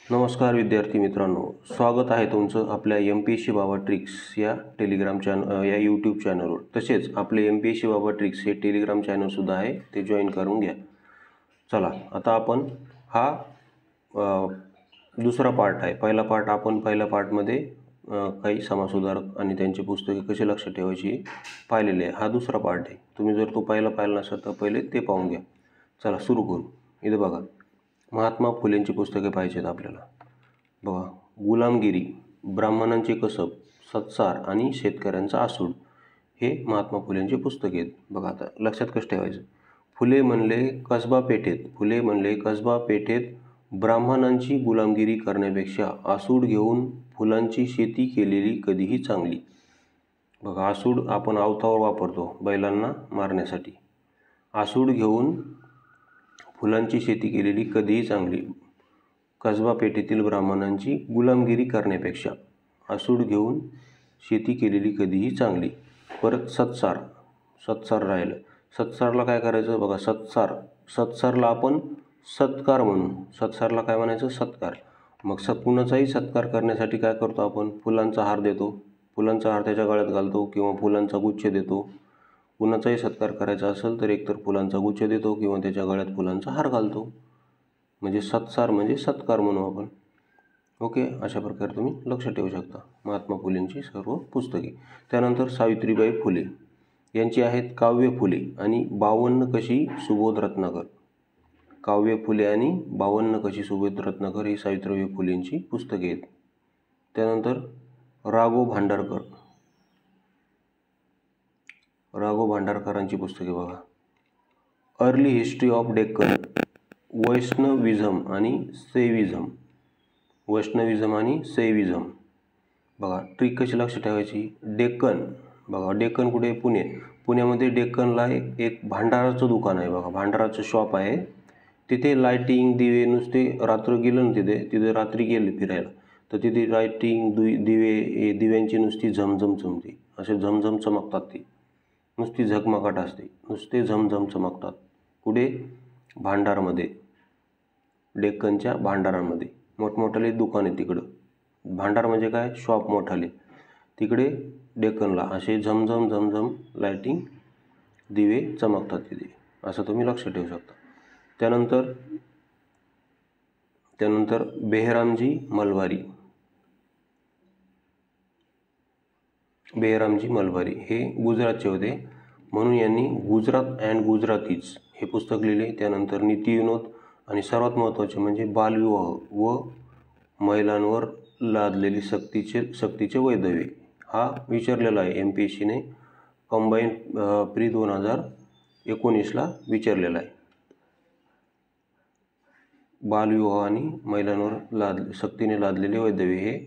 नमस्कार विद्यार्थी मित्रांनो, स्वागत आहे तुमचं आपल्या MPSC बाबा ट्रिक्स या या यूट्यूब चॅनलवर। तसेच आपले MPSC बाबा ट्रिक्स हे टेलिग्राम चॅनलसुद्धा आहे, ते जॉईन करून घ्या। चला, आता आपण हा दुसरा पार्ट आहे। पहिल्या पार्टमध्ये काही समाजसुधारक आणि त्यांची पुस्तके कशी लक्षात ठेवायची पाहिलेले आहे। हा दुसरा पार्ट आहे। तुम्ही जर तो पहिला पाहिला नसेल तर पहिले ते पाहून घ्या। चला सुरू करू। इथे बघा, महात्मा फुलेंची पुस्तके पाहिजेत आपल्याला। बघा, गुलामगिरी, ब्राह्मणांचे कसब, सत्सार आणि शेतकऱ्यांचा आसूड हे महात्मा फुलेंची पुस्तके आहेत। बघा, आता लक्षात कसं ठेवायचं। फुले म्हणले कसबा पेठेत ब्राह्मणांची गुलामगिरी करण्यापेक्षा आसूड घेऊन फुलांची शेती केलेली कधीही चांगली। बघा, आसूड आपण अवतावर वापरतो बैलांना मारण्यासाठी। आसूड घेऊन फुलांची शेती केलेली कधीही चांगली। कसबा पेठेतील ब्राह्मणांची गुलामगिरी करण्यापेक्षा आसूड घेऊन शेती केलेली कधीही चांगली। परत सत्सार राहिलं। सत्सारला काय करायचं? बघा, सत्सारला आपण सत्कार म्हणू। सत्सारला काय म्हणायचं? सत्कार। मग कुणाचाही सत्कार करण्यासाठी काय करतो आपण? फुलांचा हार देतो। फुलांचा हार त्याच्या गळ्यात घालतो किंवा फुलांचा गुच्छ देतो। कुणाचाही सत्कार करायचा असेल तर एकतर फुलांचा गुच्छ देतो किंवा त्याच्या गळ्यात फुलांचा हार घालतो। म्हणजे सत्सार म्हणजे सत्कार म्हणू आपण। ओके, अशा प्रकारे तुम्ही लक्ष ठेवू शकता महात्मा फुलेंची सर्व पुस्तके। त्यानंतर सावित्रीबाई फुले यांची आहेत काव्य फुले आणि 52 कशी सुबोध रत्नाकर। काव्य फुले आणि 52 कशी सुबोध रत्नाकर ही सावित्रीबाई फुलेंची पुस्तके आहेत। त्यानंतर राघव भांडारकरांची पुस्तके बघा। अर्ली हिस्ट्री ऑफ डेक्कन, वैष्णविझम आणि शैविझम। बघा, ट्रिक कशी लक्ष ठेवायची। डेक्कन, बघा डेक्कन कुठे? पुणे। पुण्यामध्ये डेक्कनला एक भांडाराचं दुकान आहे। बघा, भांडाराचं शॉप आहे। तिथे लाईटिंग, दिवे, नुसते रात्र गेलं ना तिथे रात्री गेले फिरायला तर तिथे लाईटिंग, दिव्यांची नुसती झमझम चमकते। असे झमझम चमकतात, ते नुसती झगमगाट असते, नुसते झमझम चमकतात। कुठे? भांडारमध्ये, डेक्कनच्या भांडारामध्ये मोठमोठाले दुकान आहे तिकडं। भांडार म्हणजे काय? शॉप मोठाले। तिकडे डेक्कनला असे झमझम लाईटिंग, दिवे चमकतात तिथे, असं तुम्ही लक्ष ठेवू शकता। त्यानंतर बेहरामजी मलबारी हे गुजरातचे होते, म्हणून यांनी गुजरात अँड गुजरातीज हे पुस्तक लिहिले। त्यानंतर नीतिविनोद आणि सर्वात महत्त्वाचे म्हणजे बालविवाह व महिलांवर लादलेली सक्तीचे वैधव्य हा विचारलेला आहे। MPSCने कंबाईंड प्री 2019ला विचारलेला आहे। बालविवाह आणि महिलांवर सक्तीने लादलेले वैधव्य हे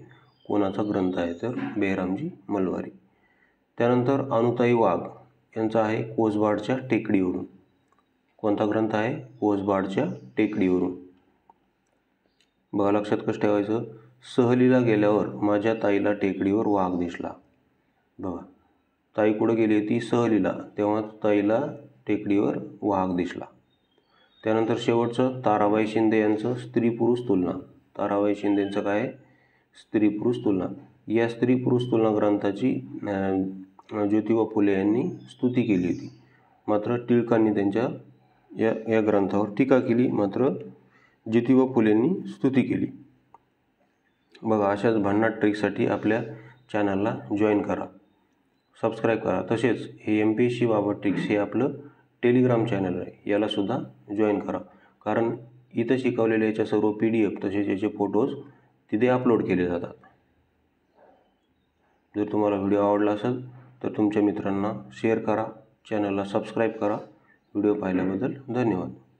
कोणाचा ग्रंथ आहे? तर बेहरामजी मलबारी। त्यानंतर अनुताई वाघ यांचा आहे कोसबाडच्या टेकडीवरून। कोणता ग्रंथ आहे? कोसबाडच्या टेकडीवरून। बघा, लक्षात कसं ठेवायचं। सहलीला गेल्यावर माझ्या ताईला टेकडीवर वाघ दिसला। बघा, ताई कुठं गेली होती? सहलीला, तेव्हा ताईला टेकडीवर वाघ दिसला। त्यानंतर शेवटचं ताराबाई शिंदे यांचं स्त्री पुरुष तुलना। ताराबाई शिंदेचं काय आहे? स्त्री पुरुष तुलना। या स्त्री पुरुष तुलना ग्रंथाची ज्योतिबा फुले यांनी स्तुती केली होती, मात्र टिळकांनी त्यांच्या या ग्रंथावर टीका केली, मात्र ज्योतिबा फुलेंनी स्तुती केली। बघा, अशाच भन्नाट ट्रिकसाठी आपल्या चॅनलला जॉईन करा, सबस्क्राईब करा। तसेच हे MPSC बाबा ट्रिक्स हे आपलं टेलिग्राम चॅनल आहे, यालासुद्धा जॉईन करा। कारण इथं शिकवलेल्या याच्या सर्व PDF तसेच याचे फोटोज तिथे अपलोड केले जातात। जर तुम्हाला व्हिडिओ आवडला असेल तर तुमच्या मित्रांना शेअर करा, चॅनलला सबस्क्राईब करा। व्हिडिओ पाहिल्याबद्दल धन्यवाद।